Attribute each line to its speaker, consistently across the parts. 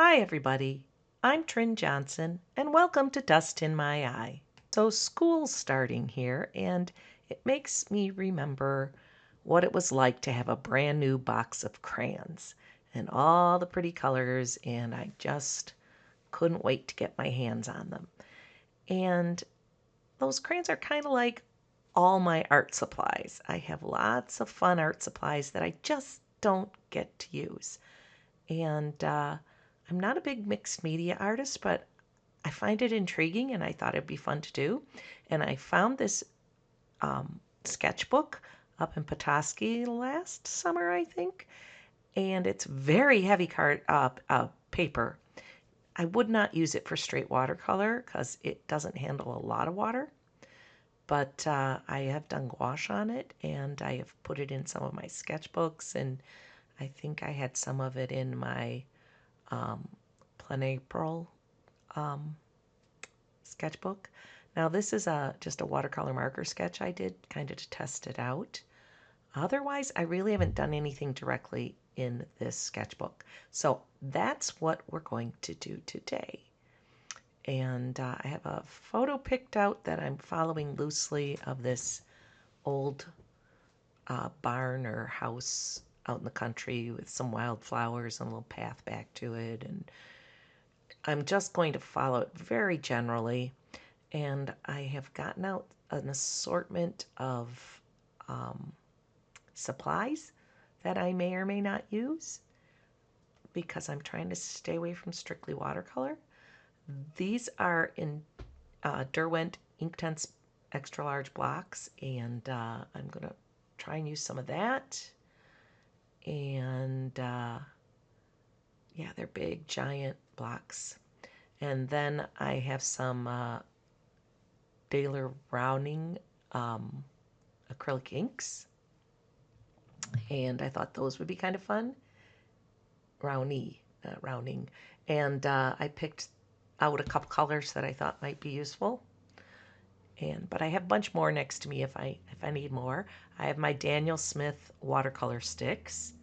Speaker 1: Hi everybody, I'm Trin Johnson and welcome to Dust in My Eye. So school's starting here and it makes me remember what it was like to have a brand new box of crayons and all the pretty colors, and I just couldn't wait to get my hands on them. And those crayons are kind of like all my art supplies. I have lots of fun art supplies that I just don't get to use. And I'm not a big mixed media artist, but I find it intriguing and I thought it'd be fun to do. And I found this sketchbook up in Petoskey last summer, I think. And it's very heavy paper. I would not use it for straight watercolor because it doesn't handle a lot of water. But I have done gouache on it and I have put it in some of my sketchbooks, and I think I had some of it in my Plan April sketchbook. Now this is just a watercolor marker sketch I did kind of to test it out. Otherwise, I really haven't done anything directly in this sketchbook. So that's what we're going to do today. And I have a photo picked out that I'm following loosely of this old barn or house out in the country with some wildflowers and a little path back to it. And I'm just going to follow it very generally. And I have gotten out an assortment of supplies that I may or may not use because I'm trying to stay away from strictly watercolor. These are in Derwent Inktense extra large blocks, and I'm going to try and use some of that. And yeah, they're big, giant blocks. And then I have some Daler Browning acrylic inks, and I thought those would be kind of fun. Rounding. And I picked out a couple colors that I thought might be useful. But I have a bunch more next to me if I need more. I have my Daniel Smith watercolor sticks.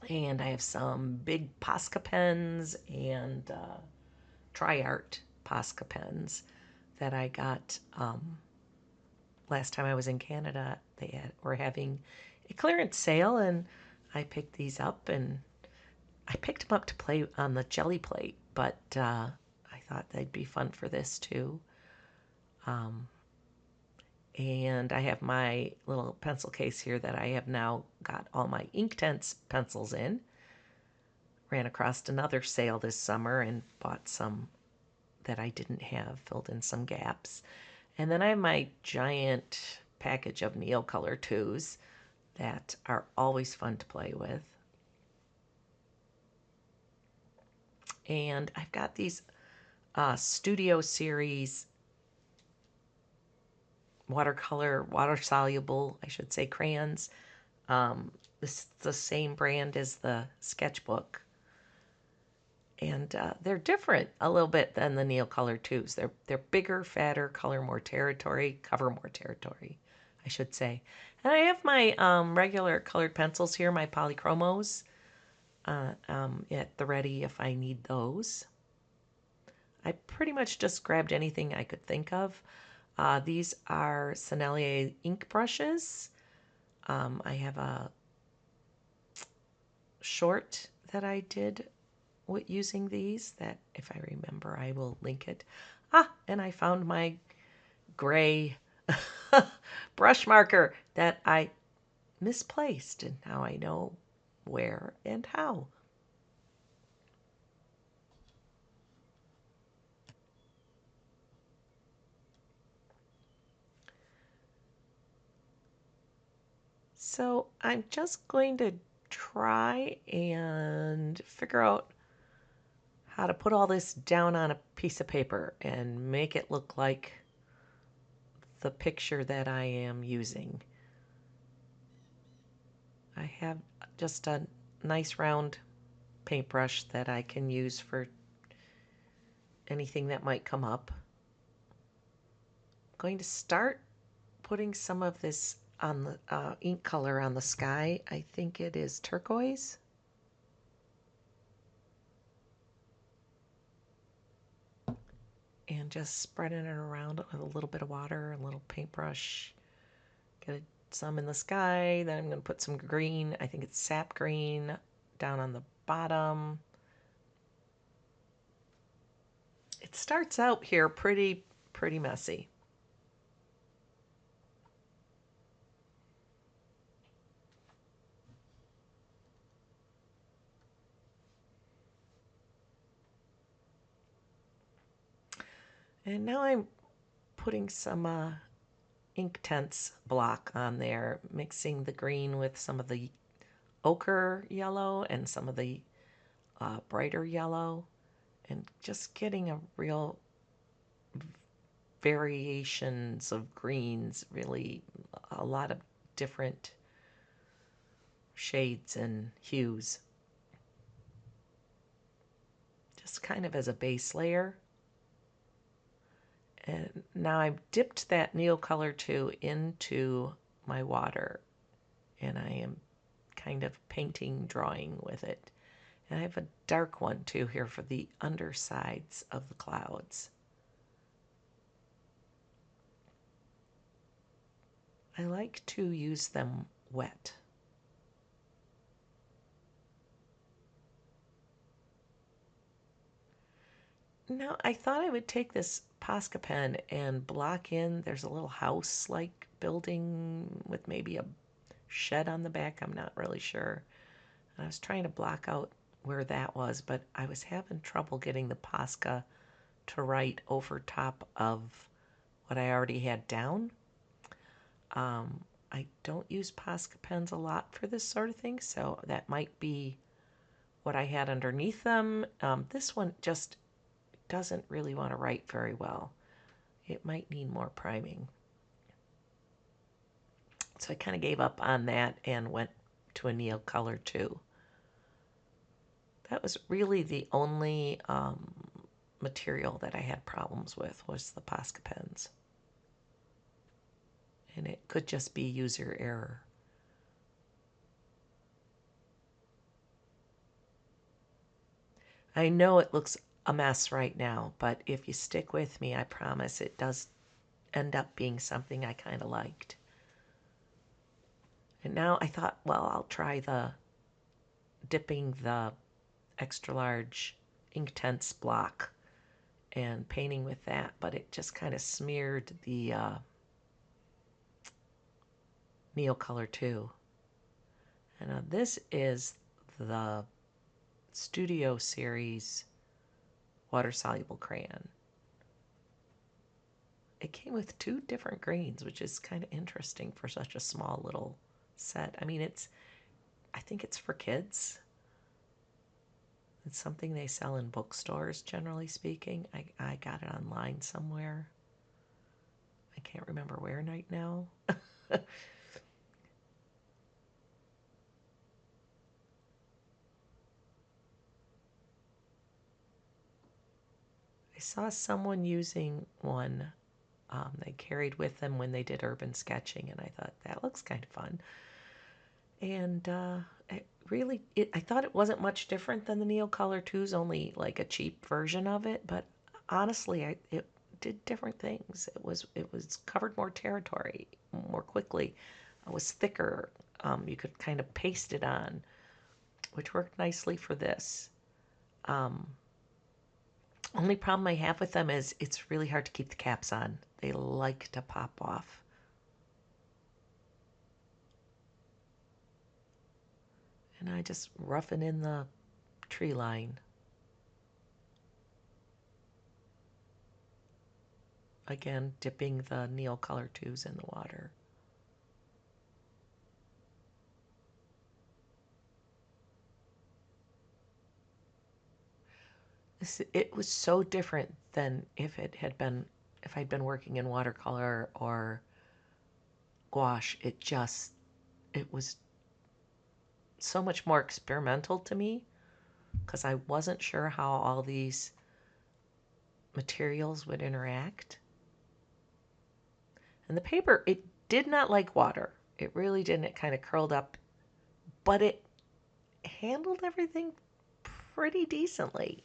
Speaker 1: And I have some big Posca pens and Tri-Art Posca pens that I got last time I was in Canada. Were having a clearance sale, and I picked these up, and I picked them up to play on the jelly plate, but I thought they'd be fun for this too. And I have my little pencil case here that I have now got all my Inktense pencils in. Ran across another sale this summer and bought some that I didn't have, filled in some gaps. And then I have my giant package of Neocolor 2s that are always fun to play with. And I've got these Studio Series water-soluble, I should say, crayons. This is the same brand as the sketchbook. And they're different a little bit than the Neocolor 2s. They're bigger, fatter, cover more territory, I should say. And I have my regular colored pencils here, my polychromos, at the ready if I need those. I pretty much just grabbed anything I could think of. These are Sennelier ink brushes. I have a short that I did using these that, if I remember, I will link it. And I found my gray brush marker that I misplaced, and now I know where and how. So I'm just going to try and figure out how to put all this down on a piece of paper and make it look like the picture that I am using. I have just a nice round paintbrush that I can use for anything that might come up. I'm going to start putting some of this on the ink color on the sky. I think it is turquoise. and just spreading it around with a little bit of water, a little paintbrush. Get some in the sky. Then I'm going to put some green, I think it's sap green, down on the bottom. It starts out here pretty messy. And now I'm putting some Inktense block on there, mixing the green with some of the ochre yellow and some of the brighter yellow, and just getting a real variations of greens, really a lot of different shades and hues. Just kind of as a base layer. And now I've dipped that Neocolor 2 into my water, and I am kind of painting, drawing with it. And I have a dark one too here for the undersides of the clouds. I like to use them wet. Now, I thought I would take this Posca pen and block in. There's a little house-like building with maybe a shed on the back. I'm not really sure. And I was trying to block out where that was, but I was having trouble getting the Posca to write over top of what I already had down. I don't use Posca pens a lot for this sort of thing, so that might be what I had underneath them. This one just doesn't really want to write very well. It might need more priming. So I kind of gave up on that and went to a Neocolor 2. That was really the only material that I had problems with was the Posca pens. And it could just be user error. I know it looks a mess right now, but if you stick with me, I promise it does end up being something I kind of liked. And now I thought, well, I'll try the dipping the extra large Inktense block and painting with that, but it just kind of smeared the Neocolor 2. And this is the Studio Series water-soluble crayon. It came with 2 different greens, which is kind of interesting for such a small little set. I mean, I think it's for kids. It's something they sell in bookstores, generally speaking. I got it online somewhere. I can't remember where right now. I saw someone using one they carried with them when they did urban sketching, and I thought that looks kind of fun. And I thought it wasn't much different than the Neocolor 2's, only like a cheap version of it. But honestly, it did different things. It was covered more territory more quickly. It was thicker. You could kind of paste it on, which worked nicely for this. Only problem I have with them is it's really hard to keep the caps on. They like to pop off. And I just roughen in the tree line. Again, dipping the Neocolor 2s in the water. It was so different than if I'd been working in watercolor or gouache. It was so much more experimental to me because I wasn't sure how all these materials would interact. And the paper, it did not like water. It really didn't. It kind of curled up, but it handled everything pretty decently.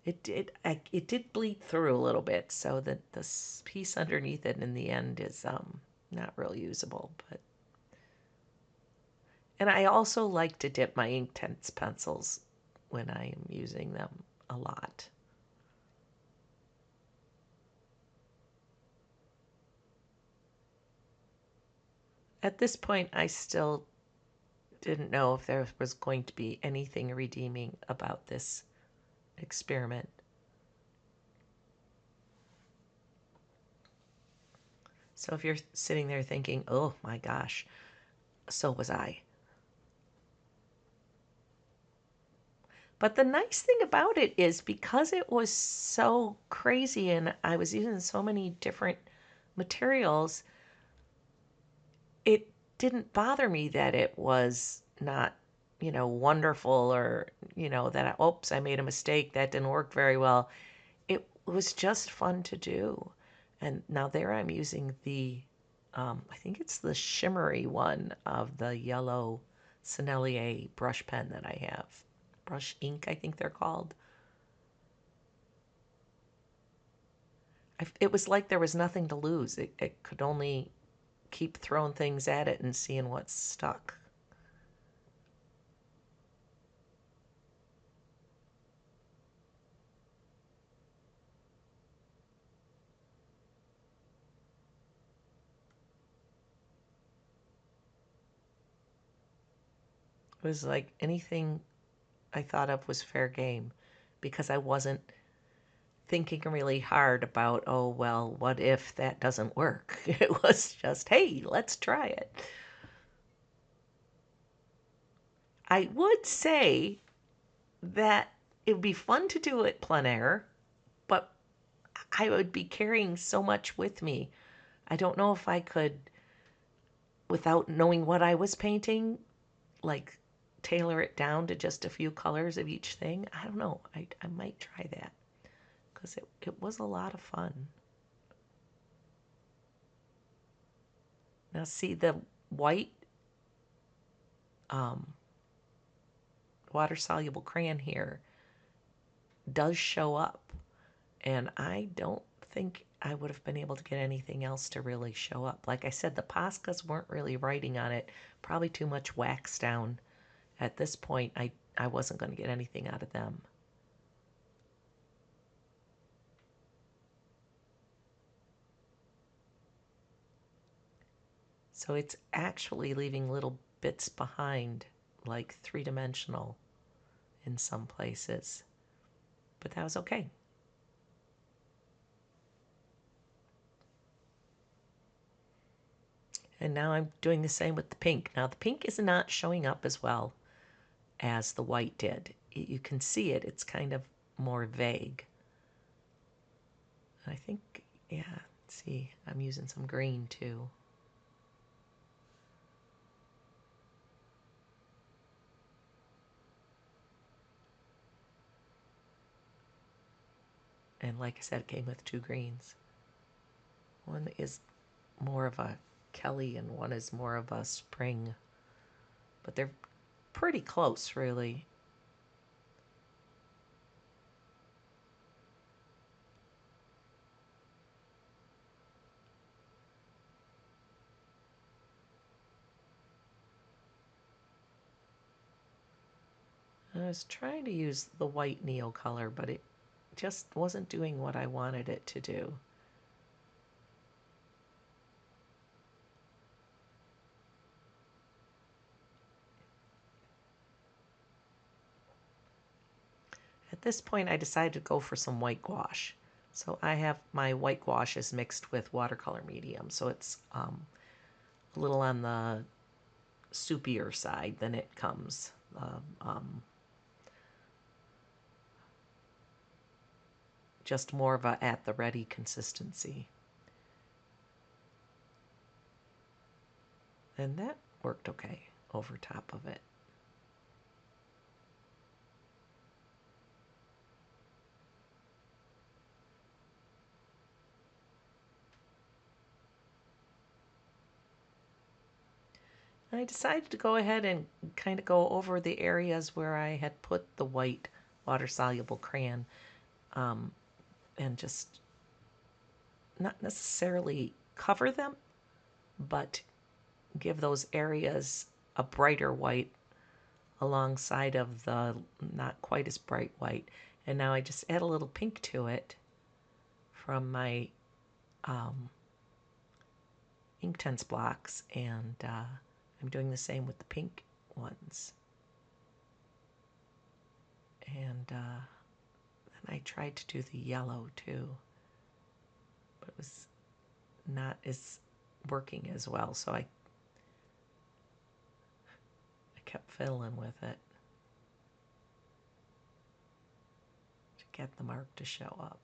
Speaker 1: It did bleed through a little bit, so that this piece underneath it in the end is not real usable. But and I also like to dip my Inktense pencils when I am using them a lot. At this point, I still didn't know if there was going to be anything redeeming about this experiment. So if you're sitting there thinking, oh my gosh, so was I. But the nice thing about it is because it was so crazy and I was using so many different materials, it didn't bother me that it was not, wonderful or, that oops, I made a mistake, that didn't work very well. It was just fun to do. And now there I'm using I think it's the shimmery one of the yellow Sennelier brush pen that I have. Brush ink, I think they're called. It was like there was nothing to lose. It could only keep throwing things at it and seeing what stuck. It was like anything I thought of was fair game because I wasn't thinking really hard about, oh, well, what if that doesn't work? It was just, hey, let's try it. I would say that it would be fun to do it plein air, but I would be carrying so much with me. I don't know if I could, without knowing what I was painting, like tailor it down to just a few colors of each thing. I don't know. I might try that because it was a lot of fun. Now, see the white um, water soluble crayon here does show up, and I don't think I would have been able to get anything else to really show up. Like I said, the Poscas weren't really writing on it, probably too much wax down. At this point, I wasn't going to get anything out of them. So it's actually leaving little bits behind, like three-dimensional in some places. But that was okay. And now I'm doing the same with the pink. Now the pink is not showing up as well as the white did. You can see it. It's kind of more vague. I think, yeah, let's see, I'm using some green too. And like I said, it came with two greens. One is more of a Kelly and one is more of a spring. But they're pretty close, really. I was trying to use the white Neo color, but it just wasn't doing what I wanted it to do. At this point, I decided to go for some white gouache. So I have my white gouache is mixed with watercolor medium, so it's a little on the soupier side than it comes. Just more of a at the ready consistency. And that worked okay over top of it. I decided to go ahead and kind of go over the areas where I had put the white water-soluble crayon. and just not necessarily cover them, but give those areas a brighter white alongside of the not quite as bright white. And now I just add a little pink to it from my Inktense blocks, and I'm doing the same with the pink ones. And then I tried to do the yellow too, but it was not as working as well, so I kept fiddling with it to get the mark to show up.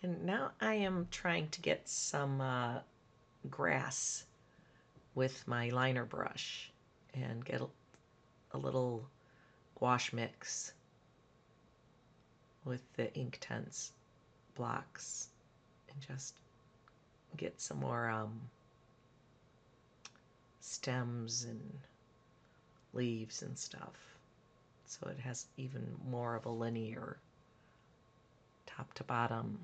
Speaker 1: And now I am trying to get some grass with my liner brush and get a little gouache mix with the Inktense blocks and just get some more stems and leaves and stuff, so it has even more of a linear top to bottom,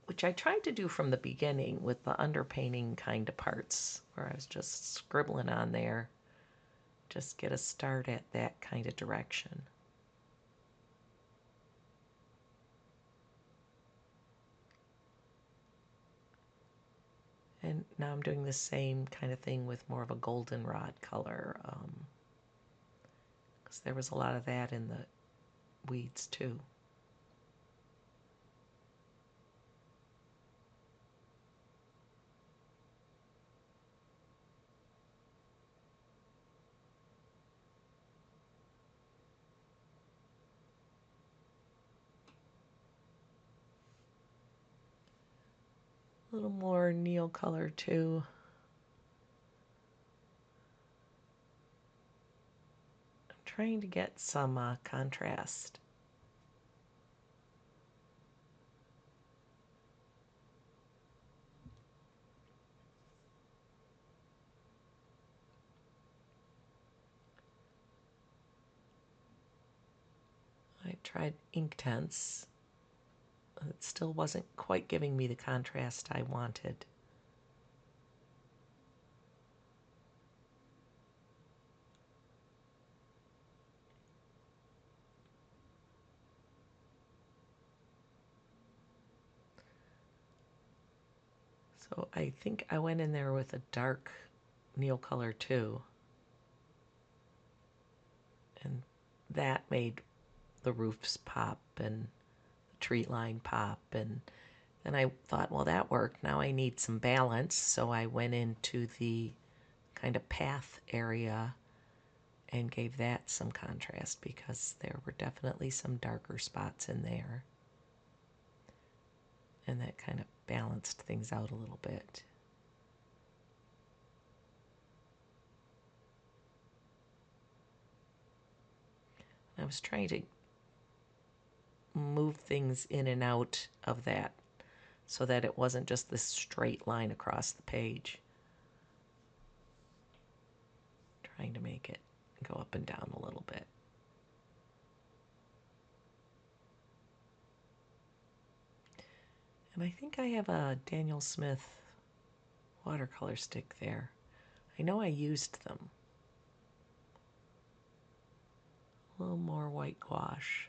Speaker 1: which I tried to do from the beginning with the underpainting kind of parts, where I was just scribbling on there, just get a start at that kind of direction. And now I'm doing the same kind of thing with more of a goldenrod color, because there was a lot of that in the weeds too. A little more neon color too. I'm trying to get some contrast. I tried Inktense. It still wasn't quite giving me the contrast I wanted. So I think I went in there with a dark neon color too. And that made the roofs pop and the tree line pop. And then I thought, well, that worked. Now I need some balance. So I went into the kind of path area and gave that some contrast, because there were definitely some darker spots in there. And that kind of balanced things out a little bit. I was trying to move things in and out of that so that it wasn't just this straight line across the page. Trying to make it go up and down a little bit. And I think I have a Daniel Smith watercolor stick there. I know I used them. A little more white gouache.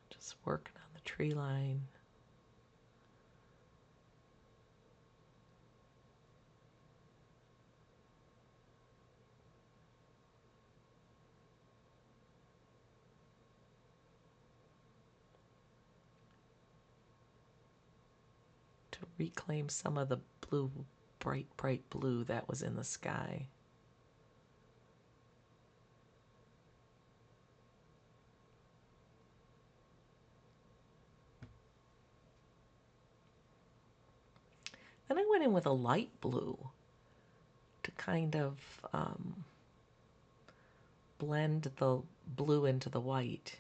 Speaker 1: Just working on the tree line. to reclaim some of the blue, bright, bright blue that was in the sky. Then I went in with a light blue to kind of blend the blue into the white.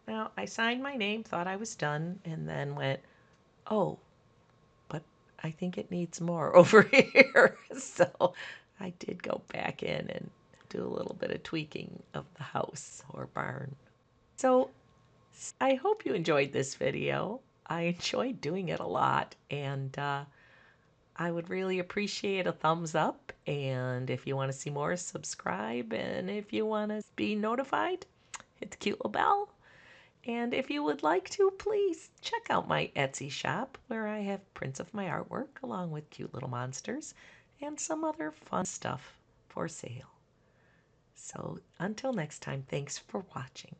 Speaker 1: Now, I signed my name, thought I was done, and then went, oh, but I think it needs more over here. So I did go back in and do a little bit of tweaking of the house or barn. So I hope you enjoyed this video. I enjoyed doing it a lot, and I would really appreciate a thumbs up. And if you want to see more, subscribe. And if you want to be notified, hit the cute little bell. And if you would like to, please check out my Etsy shop where I have prints of my artwork along with cute little monsters and some other fun stuff for sale. So until next time, thanks for watching.